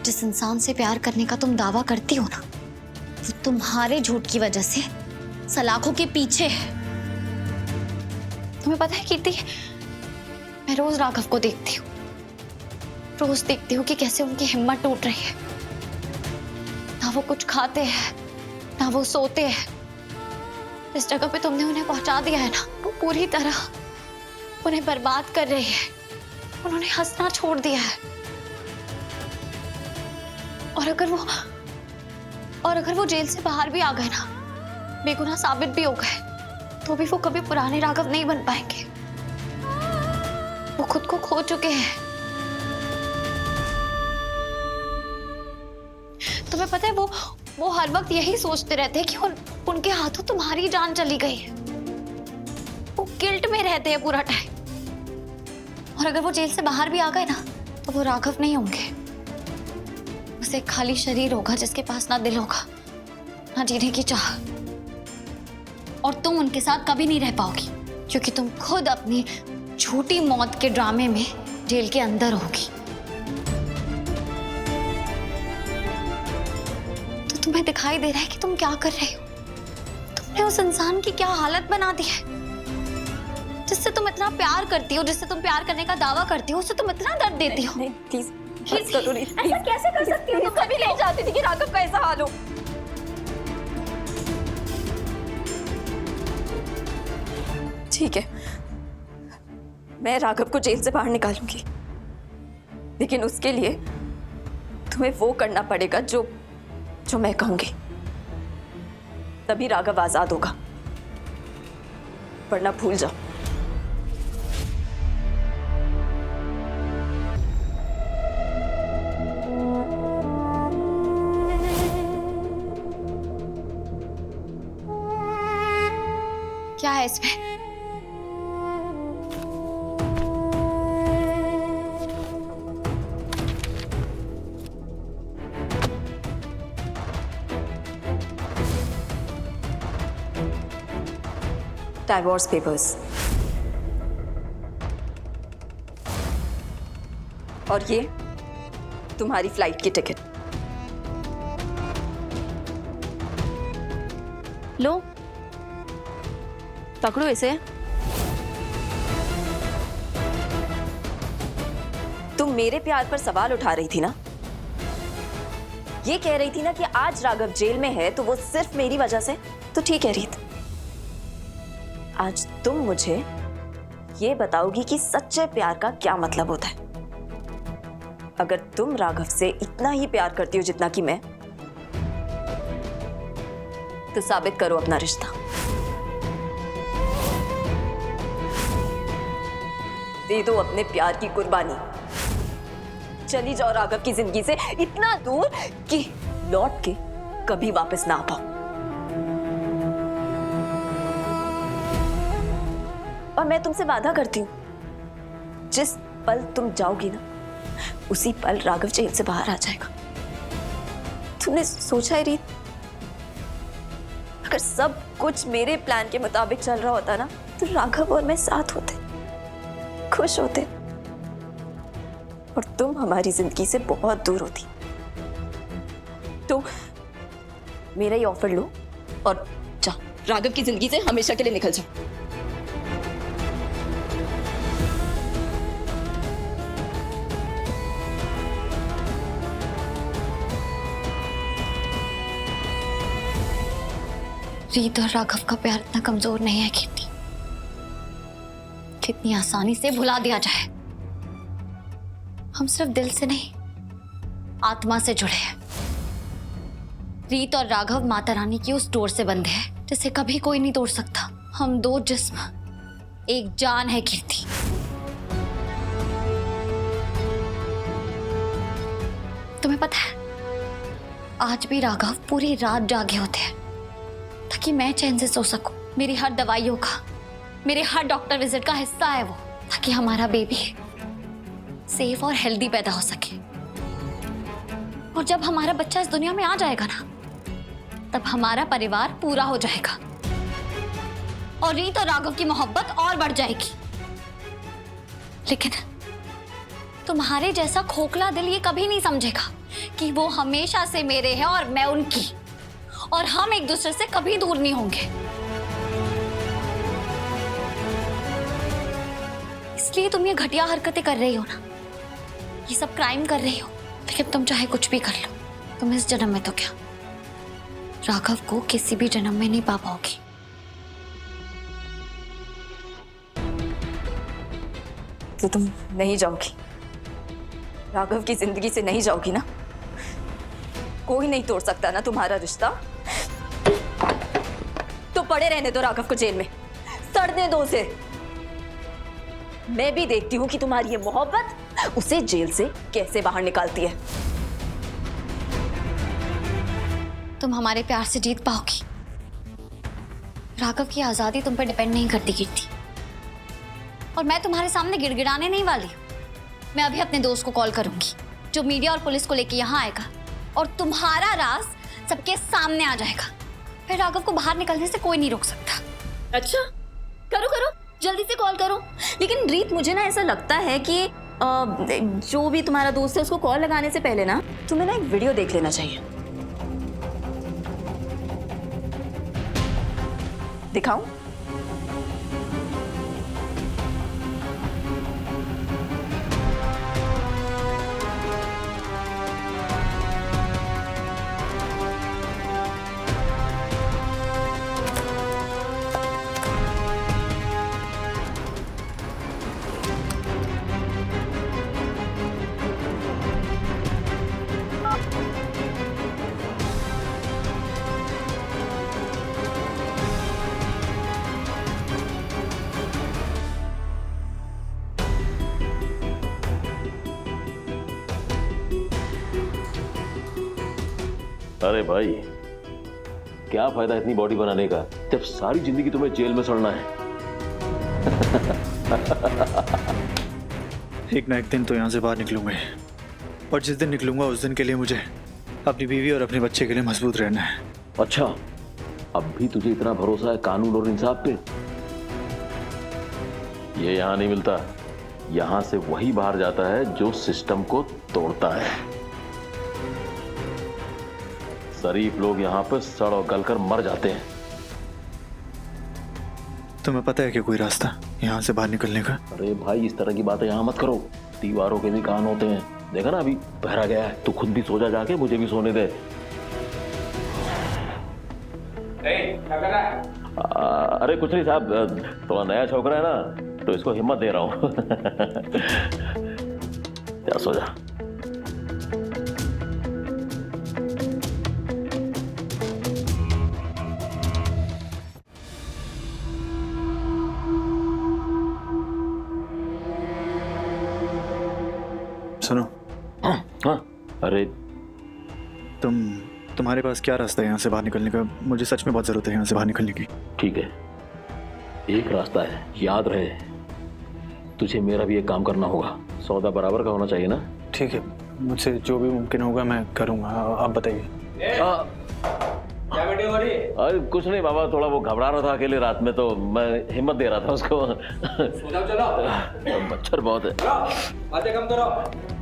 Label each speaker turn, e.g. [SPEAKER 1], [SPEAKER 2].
[SPEAKER 1] जिस इंसान से प्यार करने का तुम दावा करती हो ना, वो तुम्हारे झूठ की वजह से सलाखों के पीछे है। तुम्हें पता है कीर्ति, मैं रोज राघव को देखती हूँ, रोज देखती हूँ कि कैसे उनकी हिम्मत टूट रही है। ना वो कुछ खाते हैं, ना वो सोते हैं। इस जगह पे तुमने उन्हें पहुंचा दिया है ना, वो पूरी तरह उन्हें बर्बाद कर रही है। उन्होंने हंसना छोड़ दिया है। और अगर वो जेल से बाहर भी आ गए ना, बेगुनाह साबित भी हो गए, तो भी वो कभी पुराने राघव नहीं बन पाएंगे। वो खुद को खो चुके हैं। तुम्हें पता है वो हर वक्त यही सोचते रहते हैं कि उनके हाथों तुम्हारी जान चली गई है। वो गिल्ट में रहते हैं पूरा टाइम। और अगर वो जेल से बाहर भी आ गए ना, तो वो राघव नहीं होंगे। उसे एक खाली शरीर होगा जिसके पास ना दिल होगा, ना जीने की चाह। और तुम उनके साथ कभी नहीं रह पाओगी, क्योंकि तुम खुद अपनी झूठी मौत के ड्रामे में जेल के अंदर होगी। तो तुम्हें दिखाई दे रहा है कि तुम क्या कर रहे हो। तुमने उस इंसान की क्या हालत बना दी है, जिससे तुम इतना प्यार करती हो, जिससे तुम प्यार करने का दावा करती हो, उसे तुम इतना दर्द देती हो।
[SPEAKER 2] नहीं, प्लीज
[SPEAKER 1] ऐसा कैसे कर सकती हो? तुम कभी नहीं चाहती थी कि राघव का ऐसा हाल हो।
[SPEAKER 2] ठीक है, मैं राघव को जेल से बाहर निकालूंगी, लेकिन उसके लिए तुम्हें वो करना पड़ेगा जो मैं कहूंगी। तभी राघव आजाद होगा, वरना भूल जाओ।
[SPEAKER 1] क्या है इसमें?
[SPEAKER 2] डाइवोर्स पेपर्स, और ये तुम्हारी फ्लाइट की टिकट।
[SPEAKER 3] लो, पकड़ो इसे।
[SPEAKER 2] तुम मेरे प्यार पर सवाल उठा रही थी ना, ये कह रही थी ना कि आज राघव जेल में है तो वो सिर्फ मेरी वजह से। तो ठीक है रीत, आज तुम मुझे ये बताओगी कि सच्चे प्यार का क्या मतलब होता है। अगर तुम राघव से इतना ही प्यार करती हो जितना कि मैं, तो साबित करो अपना रिश्ता। दे दो अपने प्यार की कुर्बानी। चली जाओ राघव की जिंदगी से इतना दूर कि लौट के कभी वापस ना आ पाओ। और मैं तुमसे वादा करती हूं, जिस पल तुम जाओगी ना, उसी पल राघव जेल से बाहर आ जाएगा। तुमने सोचा है रीत, अगर सब कुछ मेरे प्लान के मुताबिक चल रहा होता ना, तो राघव और मैं साथ होते, खुश होते, और तुम हमारी जिंदगी से बहुत दूर होती। तो मेरा ये ऑफर लो और जाओ, राघव की जिंदगी से हमेशा के लिए निकल जाओ।
[SPEAKER 1] रीत और राघव का प्यार इतना कमजोर नहीं है कीर्ति, कितनी आसानी से भुला दिया जाए। हम सिर्फ दिल से नहीं, आत्मा से जुड़े हैं। रीत और राघव माता रानी की उस डोर से बंधे हैं जिसे कभी कोई नहीं तोड़ सकता। हम दो जिस्म, एक जान है कीर्ति। तुम्हें पता है, आज भी राघव पूरी रात जागे होते हैं ताकि मैं चैन से सो सकूं। मेरी हर दवाइयों का, मेरे हर डॉक्टर विजिट का हिस्सा है वो, ताकि हमारा बेबी सेफ और हेल्दी पैदा हो सके। और जब हमारा बच्चा इस दुनिया में आ जाएगा ना, तब हमारा परिवार पूरा हो जाएगा और रीत और राघव की मोहब्बत और बढ़ जाएगी। लेकिन तुम्हारे जैसा खोखला दिल ये कभी नहीं समझेगा कि वो हमेशा से मेरे हैं और मैं उनकी, और हम एक दूसरे से कभी दूर नहीं होंगे। इसलिए तुम ये घटिया हरकतें कर रही हो ना, ये सब क्राइम कर रही हो। लेकिन तुम चाहे कुछ भी कर लो, तुम इस जन्म में तो क्या, राघव को किसी भी जन्म में नहीं पा पाओगी।
[SPEAKER 2] तो तुम नहीं जाओगी, राघव की जिंदगी से नहीं जाओगी ना? कोई नहीं तोड़ सकता ना तुम्हारा रिश्ता। तो पड़े रहने दो राघव को जेल में, सड़ने दो उसे। मैं भी देखती हूँ कि तुम्हारी ये मोहब्बत उसे जेल से कैसे बाहर निकालती है।
[SPEAKER 1] तुम हमारे प्यार से जीत पाओगी। राघव की आजादी तुम पर डिपेंड नहीं करती कीर्ति। और मैं तुम्हारे सामने गिड़गिड़ाने नहीं वाली हूँ। मैं अभी अपने दोस्त को कॉल करूंगी, जो मीडिया और पुलिस को लेके यहाँ आएगा, और तुम्हारा राज सबके सामने आ जाएगा। फिर राघव को बाहर निकलने से कोई नहीं रोक सकता।
[SPEAKER 2] अच्छा, करो करो, जल्दी से कॉल करो। लेकिन रीत, मुझे ना ऐसा लगता है कि जो भी तुम्हारा दोस्त है उसको कॉल लगाने से पहले ना तुम्हें ना एक वीडियो देख लेना चाहिए। दिखाऊं?
[SPEAKER 3] अरे भाई, क्या फायदा इतनी बॉडी बनाने का जब सारी जिंदगी तुम्हें जेल में सड़ना है।
[SPEAKER 4] एक ना एक दिन तो यहाँ से बाहर निकलूंगा ही। और जिस दिन निकलूंगा उस दिन के लिए मुझे अपनी बीवी और अपने बच्चे के लिए मजबूत रहना है।
[SPEAKER 3] अच्छा, अब भी तुझे इतना भरोसा है कानून और इंसाफ पे? ये यहाँ नहीं मिलता। यहाँ से वही बाहर जाता है जो सिस्टम को तोड़ता है। शरीफ लोग यहाँ पर सड़ और गलकर मर जाते हैं।
[SPEAKER 4] तुम्हें पता है कि कोई रास्ता यहाँ से बाहर निकलने का?
[SPEAKER 3] अरे भाई, इस तरह की बातें यहाँ मत करो। दीवारों के भी कान होते हैं। देखा ना, अभी पहरा गया है। तू खुद भी सो जा, जाके मुझे भी सोने दे।
[SPEAKER 5] क्या कर रहा है?
[SPEAKER 3] अरे कुछ नहीं साहब, थोड़ा नया छोकरा है ना, तो इसको हिम्मत दे रहा हूँ। क्या, सो जा।
[SPEAKER 4] सुनो,
[SPEAKER 3] हाँ, अरे
[SPEAKER 4] तुम्हारे पास क्या रास्ता है यहाँ से बाहर निकलने का? मुझे सच में बहुत जरूरत है यहाँ से बाहर निकलने की।
[SPEAKER 3] ठीक है, एक रास्ता है, याद रहे। तुझे मेरा भी एक काम करना होगा। सौदा बराबर का होना चाहिए ना?
[SPEAKER 4] ठीक है, मुझसे जो भी मुमकिन होगा मैं करूँगा। आप बताइए।
[SPEAKER 5] क्या बेटे हो रही?
[SPEAKER 3] अरे कुछ नहीं बाबा, थोड़ा वो घबरा रहा था अकेले रात में, तो मैं हिम्मत दे रहा था उसको।
[SPEAKER 5] सो जाओ, चलो।
[SPEAKER 3] मच्छर बहुत है।
[SPEAKER 5] बातें कम करो।